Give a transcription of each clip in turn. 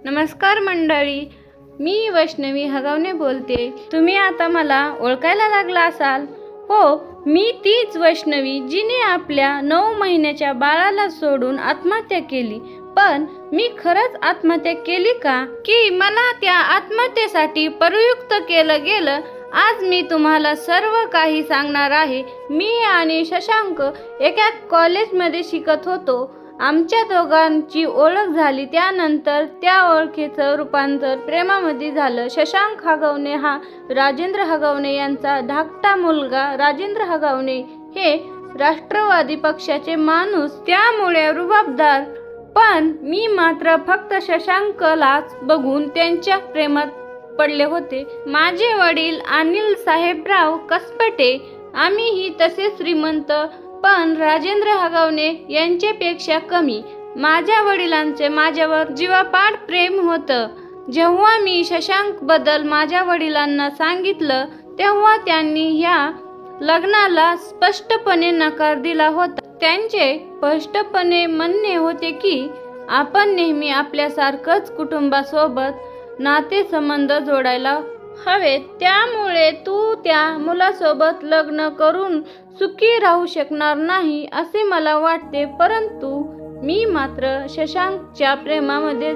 नमस्कार मंडळी, मी वैष्णवी हगावणे बोलते। तुम्ही आता मला ओळखायला लागला असाल। हो, मी तीच वैष्णवी जिने आपल्या 9 महिन्याच्या बाळाला सोडून आत्महत्या केली। पण मी खरंच आत्महत्या केली का, की मला त्या आत्महत्येसाठी प्रयुक्त केलं गेलं? आज मी तुम्हाला सर्व काही सांगणार आहे। मी आणि शशांक एका कॉलेजमध्ये शिकत होतो। आमच्या दोघांची ओळख झाली, त्यानंतर त्या ओळखीचं रूपांतर प्रेमामध्ये झालं। शशांक हगावणे हा राजेंद्र हगावणे यांचा धाकटा मुलगा। राजेंद्र हगावणे हे राष्ट्रवादी पक्षाचे माणूस, त्यामुळे रुबाबदार। पण मी मात्र फक्त शशांकलाच बघून त्यांच्या प्रेमात पडले होते। माझे वडील अनिल साहेबराव कसपटे, आम्हीही तसे श्रीमंत, पण राजेंद्र हगावणे यांच्यापेक्षा कमी। माझ्या वडिलांचे माझ्यावर जीवापाड प्रेम होतं। जेव्हा मी शशांक बद्दल माझ्या वडिलांना सांगितलं, तेव्हा त्यांनी या लग्नाला स्पष्टपणे नकार दिला होता। त्यांचे स्पष्टपणे म्हणणे होते की आपण नेहमी आपल्यासारखंच कुटुंबासोबत नातेसंबंध जोडायला हवेत, त्यामुळे तू त्या मुलासोबत लग्न करून सुखी राहू शकणार नाही असे मला वाटते। परंतु मी मात्र शशांकच्या प्रेमामध्ये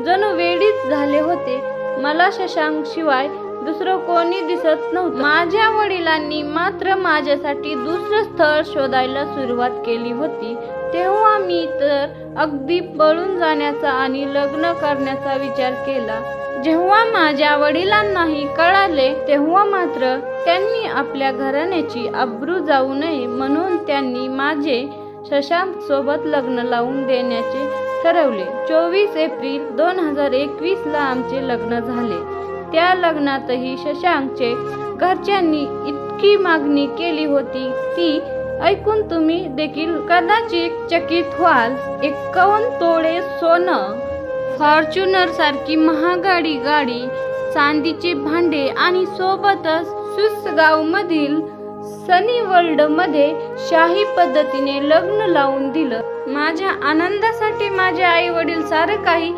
जणू वेडीच झाले होते। मला शशांक शिवाय दुसरं कोणी दिसत नव्हतं। माझ्या वडिलांनी मात्र माझ्यासाठी दुसरं स्थळ शोधायला सुरुवात केली होती। तेव्हा मी तर अगदी पळून जाण्याचा आणि लग्न करण्याचा विचार केला। जेव्हा माझ्या वडिलांनाही कळाले, तेव्हा मात्र त्यांनी आपल्या घराण्याची अब्रू जाऊ नये म्हणून त्यांनी माझे शशांक सोबत लग्न लावून देण्याचे ठरवले। 24 एप्रिल 2021 ला आमचे लग्न झाले। त्या लग्नातही शशांकचे घरच्यांनी इतकी मागणी केली होती, ती ऐकून तुम्ही देखील कदाचित चकित व्हाल। 51 तोळे सोनं, फॉर्च्युनर सारखी महागडी गाडी, चांदीचे भांडे आणि सोबतच स्विस गावमधील सनी वर्ल्ड मध्ये शाही पद्धतीने लग्न लावून दिलं। माझ्या आनंदासाठी माझे आई वडील सारं काही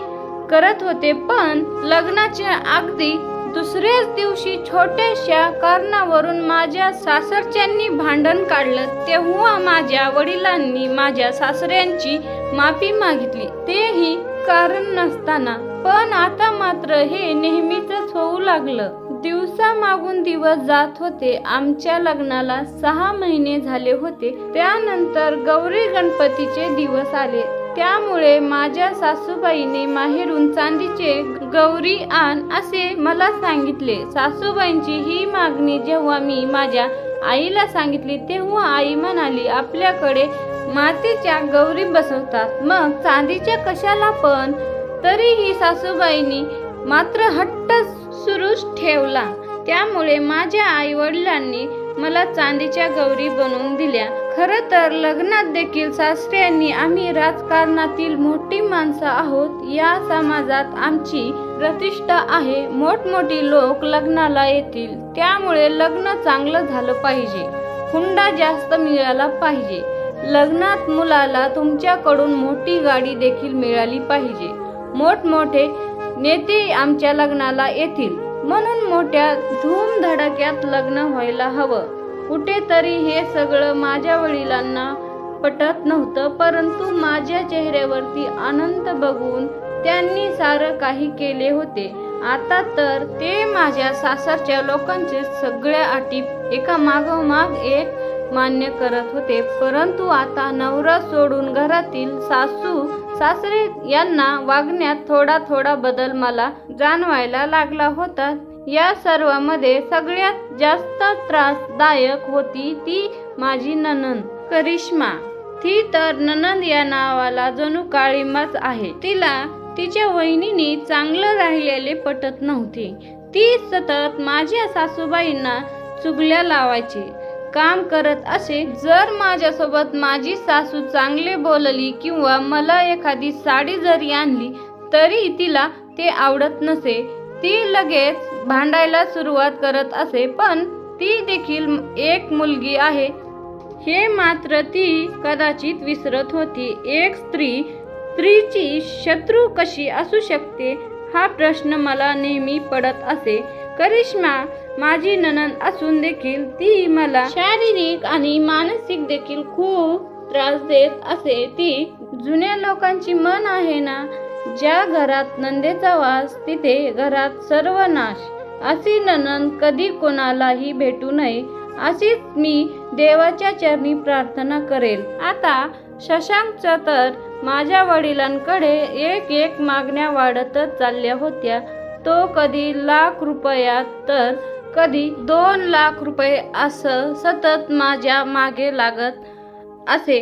करत होते, पण लग्नाच्या अगदी दुसऱ्याच दिवशी छोट्याशा कारणावरून माझ्या सासरच्यांनी भांडण काढलं। तेव्हा माझ्या वडिलांनी माझ्या सासऱ्यांची माफी मागितली, तेही कारण नसताना। पण आता मात्र हे नेहमीच होऊ लागलं। दिवसामागून दिवस जात होते। आमच्या लग्नाला 6 महिने झाले होते। त्यानंतर गौरी गणपतीचे दिवस आले, त्यामुळे माझ्या सासूबाईने माहेरून चांदीचे गौरी आण असे मला सांगितले। सासूबाईंची ही मागणी जेव्हा मी माझ्या आईला सांगितली, तेव्हा आई म्हणाली, आपल्याकडे मातीच्या गौरी बसवतात, मग चांदीच्या कशाला? पण तरीही सासूबाईंनी मात्र हट्ट सुरूच ठेवला। त्यामुळे माझ्या आई वडिलांनी मला चांदीच्या गौरी बनवून दिल्या। खरं तर लग्नात देखील सासऱ्यांनी आम्ही राजकारणातील मोठी माणसं आहोत, या समाजात आमची प्रतिष्ठा आहे, मोठमोठी लोक लग्नाला येतील, त्यामुळे लग्न चांगलं झालं पाहिजे, हुंडा जास्त मिळाला पाहिजे, लग्नात मुलाला तुमच्याकडून मोठी गाडी देखील मिळाली पाहिजे, मोठमोठे नेते आमच्या लग्नाला येतील, म्हणून मोठ्या धूमधडाक्यात लग्न व्हायला हवं। कुठेतरी हे सगळं माझ्या वडिलांना पटत नव्हतं, परंतु माझ्या चेहऱ्यावरती आनंद बघून त्यांनी सारं काही केले होते। आता तर ते माझ्या सासरच्या लोकांचे सगळ्या अटी एका मागोमाग एक मान्य करत होते। परंतु आता नवरा सोडून घरातील सासू सासरे यांना वागण्यात थोडा थोडा बदल मला जाणवायला लागला होता। या सर्वांमध्ये सगळ्यात जास्त त्रासदायक होती ती माझी नणंद करिश्मा। ती तर नणंद या नावाला जणू काळिमाच आहे। तिला तिच्या वहिनीने चांगलं राहिलेले पटत नव्हते। ती सतत माझ्या सासूबाईंना चुगल्या लावायची काम करत असे। जर माझ्यासोबत माझी सासू चांगले बोलली किंवा मला एखादी साडी जरी आणली, तरी तिला ते आवडत नसे। ती लगेच भांडायला सुरुवात करत असे। पण ती देखील एक मुलगी आहे हे मात्र ती कदाचित विसरत होती। एक स्त्री स्त्रीची शत्रू कशी असू शकते हा प्रश्न मला नेहमी पडत असे. करिश्मा माझी नणंद असून देखील ती मला शारीरिक आणि मानसिक देखील खूप त्रास देत असे. ती जुन्या लोकांची म्हण आहे ना, ज्या घरात नंदेचा वास तिथे घरात सर्वनाश. अशी नणंद कधी कोणालाही भेटू नये अशीच मी देवाच्या चरणी प्रार्थना करेल. आता शशांकच्या तर माझ्या वडिलांकडे एक मागण्या वाढतच चालल्या होत्या. तो कधी लाख रुपयात तर कधी 2 लाख रुपये असं सतत माझ्या मागे लागत असे.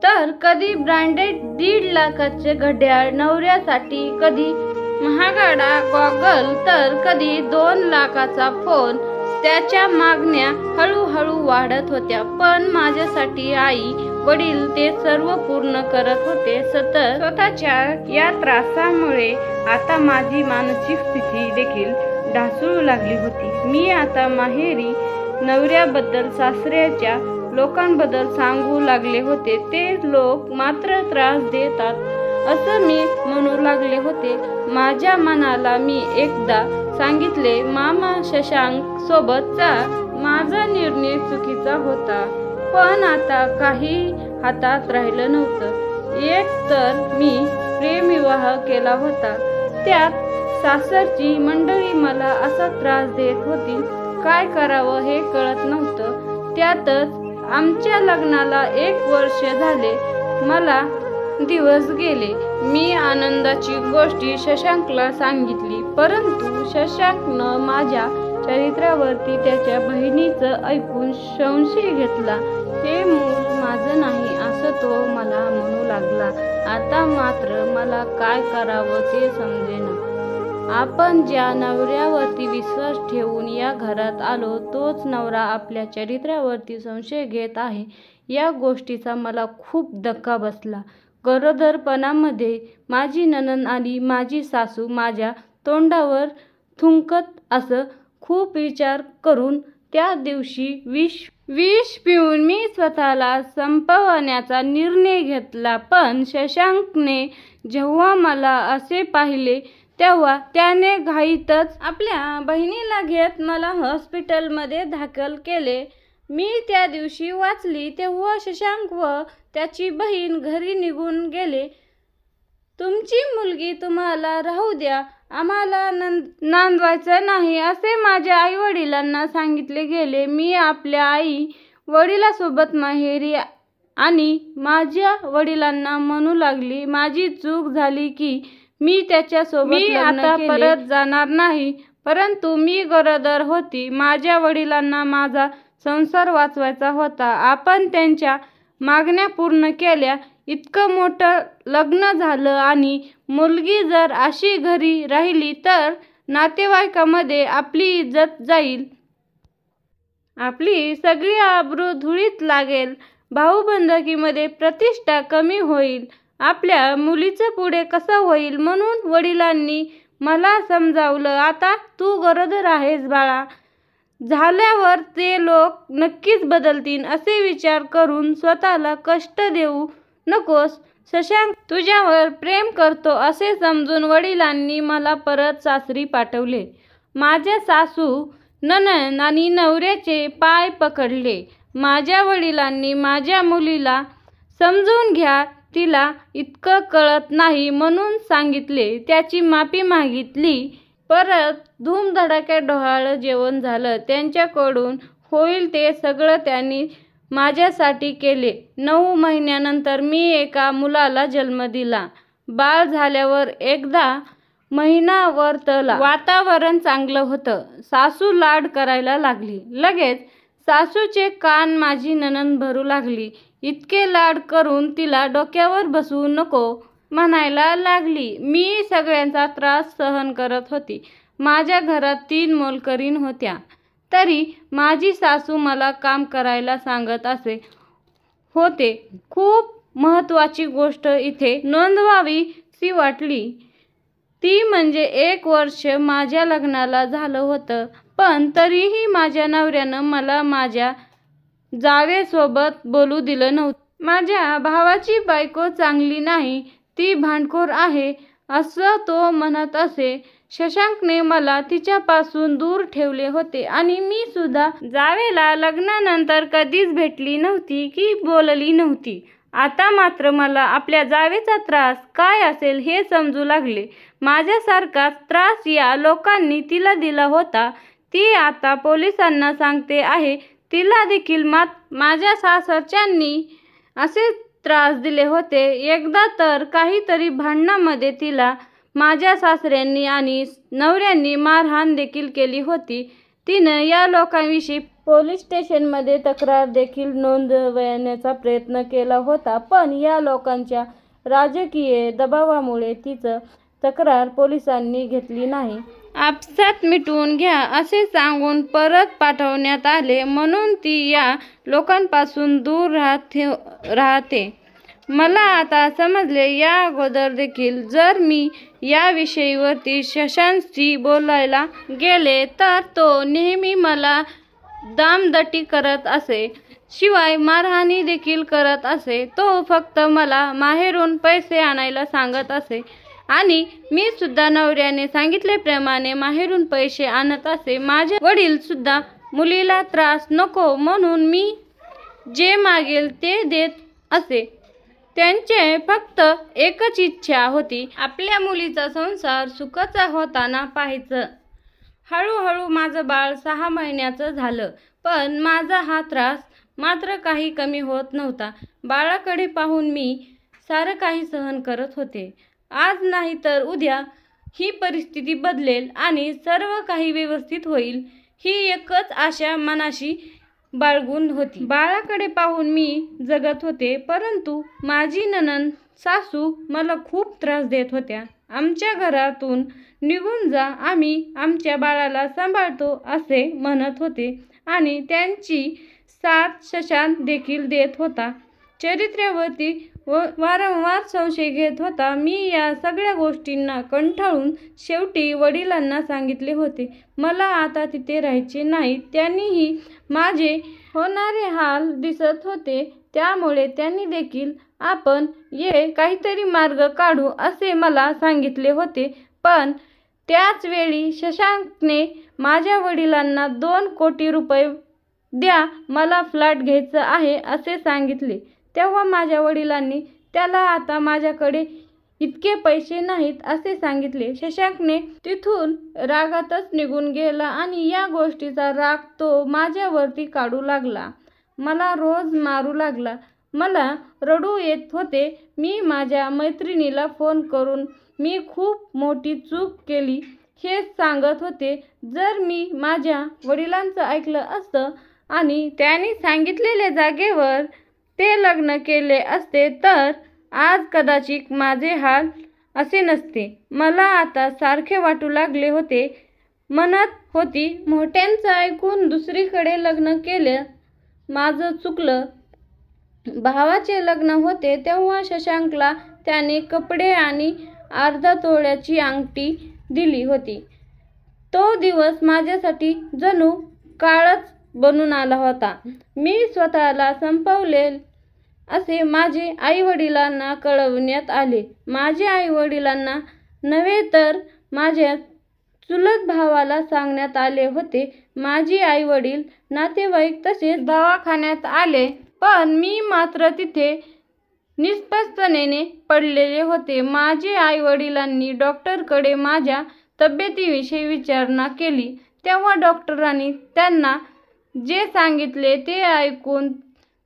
तर कधी ब्रँडेड 1.5 लाखाचे घड्याळ नवऱ्यासाठी, कधी महागडा गॉगल, तर कधी 2 लाखाचा फोन. त्याच्या मागण्या हळूहळू वाढत होत्या, पण माझ्यासाठी आई वडील ते सर्व पूर्ण करत होते. स्वतःच्या या त्रासामुळे आता माझी मानसिक स्थिती देखील ढासळू लागली होती. मी आता माहेरी नवऱ्याबद्दल सासऱ्याच्या लोकांबद्दल सांगू लागले होते. ते लोक मात्र त्रास देतात असं मी म्हणू लागले होते. माझ्या मनाला मी एकदा सांगितले, मामा शशांक सोबतचा माझा निर्णय चुकीचा होता. पण आता काही हातात राहिलं नव्हतं. एक तर मी प्रेमविवाह केला होता, त्यात सासरची मंडळी मला असा त्रास देत होती. काय करावं हे कळत नव्हतं. त्यातच आमच्या लग्नाला 1 वर्ष झाले. मला दिवस गेले. मी आनंदाची गोष्टी शशांकला सांगितली, परंतु शशांकनं माझ्या चरित्रावरती त्याच्या बहिणीचं ऐकून संशय घेतला. हे मूल माझं नाही असं तो मला म्हणू लागला. आता मात्र मला काय करावं ते समजेना. आपण ज्या नवऱ्यावरती विश्वास ठेवून या घरात आलो तोच नवरा आपल्या चरित्रावरती संशय घेत आहे. या गोष्टीचा मला खूप धक्का बसला. गरोदरपणामध्ये माझी नणंद आणि माझी सासू माझ्या तोंडावर थुंकत असं खूप विचार करून त्या दिवशी विष पिऊन मी स्वतःला संपवण्याचा निर्णय घेतला. पण शशांकने जेव्हा मला असे पाहिले तेव्हा त्याने घाईतच आपल्या बहिणीला घेत मला हॉस्पिटलमध्ये दाखल केले. मी त्या दिवशी वाचली तेव्हा शशांक व त्याची बहीण घरी निघून गेले. तुमची मुलगी तुम्हाला राहू द्या, आम्हाला नांदवायचं नाही असे माझ्या आई वडिलांना सांगितले गेले. मी आपल्या आई वडिलांसोबत माहेरी आणि माझ्या वडिलांना म्हणू लागली, माझी चूक झाली की मी त्याच्यासोबत आता परत जाणार नाही. परंतु मी गरोदर होती. माझ्या वडिलांना माझा संसार वाचवायचा होता. आपण त्यांच्या मागण्या पूर्ण केल्या. इतकं मोठं लग्न झालं आणि मुलगी जर अशी घरी राहिली तर नातेवाईकामध्ये आपली इज्जत जाईल. आपली सगळी आबरू धुळीत लागेल. भाऊबंदकीमध्ये प्रतिष्ठा कमी होईल. आपल्या मुलीचं पुढे कसं होईल. म्हणून वडिलांनी मला समजावलं, आता तू गरोदर आहेस बाळा, झाल्यावर ते लोक नक्कीच बदलतील असे विचार करून स्वतःला कष्ट देऊ नकोस. शशांक तुझ्यावर प्रेम करतो असे समजून वडिलांनी मला परत सासरी पाठवले. माझ्या सासू नणंद आणि नवऱ्याचे पाय पकडले. माझ्या वडिलांनी माझ्या मुलीला समजून घ्या, तिला इतकं कळत नाही म्हणून सांगितले. त्याची माफी मागितली. परत धूमधडाक्यात डोहाळं जेवण झालं. त्यांच्याकडून होईल ते सगळं त्यांनी माझ्यासाठी केले. 9 महिन्यानंतर मी एका मुलाला जन्म दिला. बाळ झाल्यावर एकदा महिना वर्तला. वातावरण चांगलं होतं. सासू लाड करायला लागली. लगेच सासूचे कान माझी नणंद भरू लागली. इतके लाड करून तिला डोक्यावर बसवू नको म्हणायला लागली. मी सगळ्यांचा त्रास सहन करत होती. माझ्या घरात 3 मोलकरीण होत्या, तरी माझी सासू मला काम करायला सांगत असे होते. खूप महत्त्वाची गोष्ट इथे नोंदवावीशी वाटली ती म्हणजे 1 वर्ष माझ्या लग्नाला झालं होतं, पण तरीही माझ्या नवऱ्यानं मला माझ्या जावेसोबत बोलू दिलं नव्हतं. माझ्या भावाची बायको चांगली नाही, ती भांडखोर आहे असं तो म्हणत असे. शशांकने मला तिच्यापासून दूर ठेवले होते आणि मी सुद्धा जावेला लग्नानंतर कधीच भेटली नव्हती की बोलली नव्हती. आता मात्र मला आपल्या जावेचा त्रास काय असेल हे समजू लागले. माझ्यासारखाच त्रास या लोकांनी तिला दिला होता. ती आता पोलिसांना सांगते आहे. तिला देखील माझ्या सासरच्यांनी असे त्रास दिले होते. एकदा तर काहीतरी भांडणामध्ये तिला माझ्या सासऱ्यांनी आणि नवऱ्यांनी मारहाण देखील केली होती. तिनं या लोकांविषयी पोलीस स्टेशनमध्ये तक्रार देखील नोंदवण्याचा प्रयत्न केला होता, पण या लोकांच्या राजकीय दबावामुळे तिचं तक्रार पोलिसांनी घेतली नाही. आपसात मिटवून घ्या असे सांगून परत पाठवण्यात आले, म्हणून ती या लोकांपासून दूर राहते. मला आता समजले, या अगोदर देखील जर मी या विषयावरती शशांकशी बोलायला गेले तर तो नेहमी मला दामदटी करत असे, शिवाय मारहाणी देखील करत असे. तो फक्त मला माहेरून पैसे आणायला सांगत असे आणि मी सुद्धा नवऱ्याने सांगितल्याप्रमाणे माहेरून पैसे आणत असे. माझे वडील सुद्धा मुलीला त्रास नको म्हणून मी जे मागेल ते देत असे. त्यांचे फक्त एकच इच्छा होती, आपल्या मुलीचा संसार सुखाचा होताना पाहायचं. हळूहळू माझं बाळ 6 महिन्याचं झालं, पण माझा हा त्रास मात्र काही कमी होत नव्हता. बाळाकडे पाहून मी सारं काही सहन करत होते. आज नाही तर उद्या ही परिस्थिती बदलेल आणि सर्व काही व्यवस्थित होईल, ही एकच आशा मनाशी बाळगून होती. बाळाकडे पाहून मी जगत होते, परंतु माझी नणंद सासू मला खूप त्रास देत होत्या. आमच्या घरातून निघून जा, आम्ही आमच्या बाळाला सांभाळतो असे म्हणत होते आणि त्यांची साथ शशांक देखील देत होता. चरित्र्यावरती वारंवार संशय घेत होता. मी या सगळ्या गोष्टींना कंटाळून शेवटी वडिलांना सांगितले होते, मला आता तिथे राहायचे नाही. त्यांनीही माझे होणारे हाल दिसत होते, त्यामुळे त्यांनी देखील आपण काहीतरी मार्ग काढू असे मला सांगितले होते. पण त्याच वेळी शशांकने माझ्या वडिलांना 2 कोटी रुपये द्या, मला फ्लॅट घ्यायचा आहे असे सांगितले. तेव्हा माझ्या वडिलांनी त्याला आता माझ्याकडे इतके पैसे नाहीत असे सांगितले. शशांकने तिथून रागातच निघून गेला आणि या गोष्टीचा राग तो माझ्यावरती काढू लागला. मला रोज मारू लागला. मला रडू येत होते. मी माझ्या मैत्रिणीला फोन करून मी खूप मोठी चूक केली हे सांगत होते. जर मी माझ्या वडिलांचं ऐकलं असतं आणि त्यांनी सांगितलेल्या जागेवर ते लग्न केले असते तर आज कदाचित माझे हाल असे नसते. मला आता सारखे वाटू लागले होते. म्हणत होती, मोठ्यांचं ऐकून दुसरीकडे लग्न केलं, माझं चुकलं. भावाचे लग्न होते तेव्हा शशांकला त्याने कपडे आणि अर्धा तोळ्याची अंगठी दिली होती. तो दिवस माझ्यासाठी जणू काळच बनून आला होता. मी स्वतःला संपवले असे माझे आईवडिलांना कळवण्यात आले. माझ्या आईवडिलांना नव्हे तर माझ्या चुलत भावाला सांगण्यात आले होते. माझे आईवडील, नातेवाईक तसेच दवाखान्यात आले, पण मी मात्र तिथे निस्पृहपणाने पडलेले होते. माझे आईवडिलांनी डॉक्टरकडे माझ्या तब्येतीविषयी विचारणा केली. तेव्हा डॉक्टरांनी त्यांना जे सांगितले ते ऐकून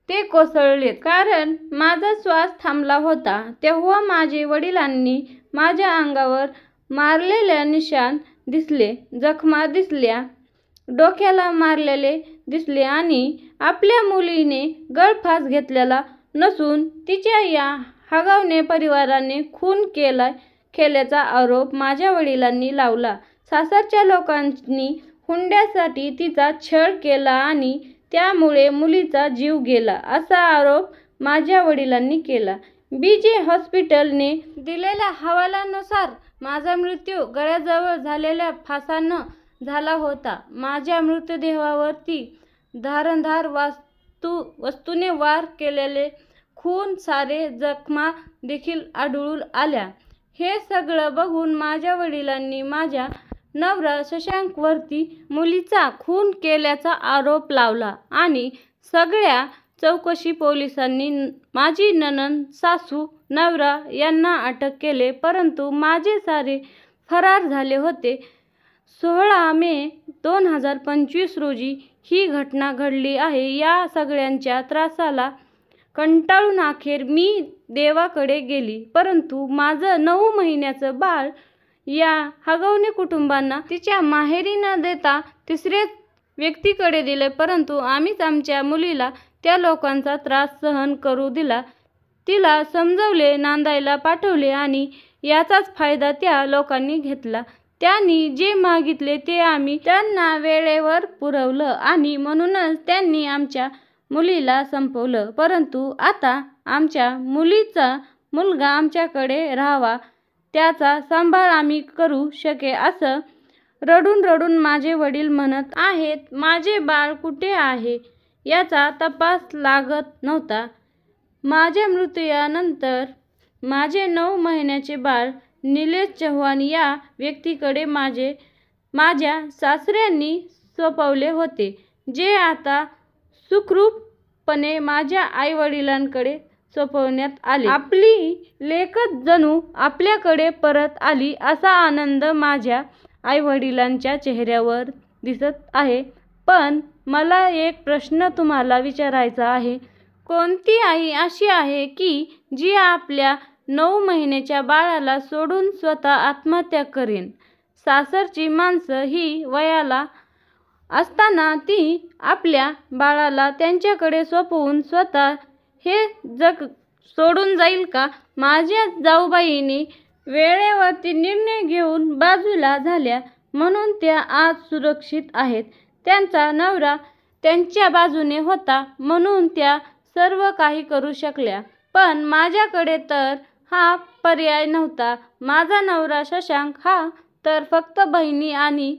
ते कोसळले, कारण माझा श्वास थांबला होता. तेव्हा माझ्या वडिलांनी माझ्या अंगावर मारलेल्या निशाण दिसले, जखमा दिसल्या, डोक्याला मारलेले दिसले आणि आपल्या मुलीने गळफास घेतलेला नसून तिच्या या हगावणे परिवाराने खून केल्याचा आरोप माझ्या वडिलांनी लावला. सासरच्या लोकांनी हुंड्यासाठी तिचा छळ केला आणि त्यामुळे मुलीचा जीव गेला असा आरोप माझ्या वडिलांनी केला. BJ हॉस्पिटलने दिलेल्या अहवालानुसार माझा मृत्यू गळ्याजवळ झालेल्या फासानं झाला होता. माझ्या मृतदेहावरती धारदार वस्तूने वार केलेले खून सारे जखमा देखील आढळून आल्या. हे सगळं बघून माझ्या वडिलांनी माझ्या नवरा शशांकवरती मुलीचा खून केल्याचा आरोप लावला आणि सगळ्या चौकशी पोलिसांनी माझी नणंद, सासू, नवरा यांना अटक केले, परंतु माझे सारे फरार झाले होते. 16 मे 2025 रोजी ही घटना घडली आहे. या सगळ्यांच्या त्रासाला कंटाळून अखेर मी देवाकडे गेली, परंतु माझं 9 महिन्याचं बाळ या हगवणे कुटुंबांना तिच्या माहेरी न देता तिसऱ्या व्यक्तीकडे दिले, परंतु आम्हीच आमच्या मुलीला त्या लोकांचा त्रास सहन करू दिला. तिला समजवले, नांदायला पाठवले आणि याचाच फायदा त्या लोकांनी घेतला. त्यांनी जे मागितले ते आम्ही त्यांना वेळेवर पुरवलं आणि म्हणूनच त्यांनी आमच्या मुलीला संपवलं. परंतु आता आमच्या मुलीचा मुलगा आमच्याकडे राहावा, त्याचा सांभाळ आम्ही करू शके असं रडून रडून माझे वडील म्हणत आहेत. माझे बाळ कुठे आहे याचा तपास लागत नव्हता. माझ्या मृत्यूनंतर माझे 9 महिन्याचे बाळ निलेश चव्हाण या व्यक्तीकडे माझ्या सासऱ्यांनी सोपवले होते, जे आता सुखरूपपणे माझ्या आईवडिलांकडे सोपवण्यात आले. आपली लेकच जणू आपल्याकडे परत आली असा आनंद माझ्या आईवडिलांच्या चेहऱ्यावर दिसत आहे. पण मला एक प्रश्न तुम्हाला विचारायचा आहे. कोणती आई अशी आहे की जी आपल्या 9 महिन्याच्या बाळाला सोडून स्वतः आत्महत्या करेन? सासरची माणसं ही वयाला असताना ती आपल्या बाळाला त्यांच्याकडे सोपवून स्वतः हे जग सोडून जाईल का? माझ्या जाऊबाईंनी वेळेवरती निर्णय घेऊन बाजूला झाल्या म्हणून त्या आज सुरक्षित आहेत. त्यांचा नवरा त्यांच्या बाजूने होता म्हणून त्या सर्व काही करू शकल्या, पण माझ्याकडे तर हा पर्याय नव्हता. माझा नवरा शशांक हा तर फक्त बहिणी आणि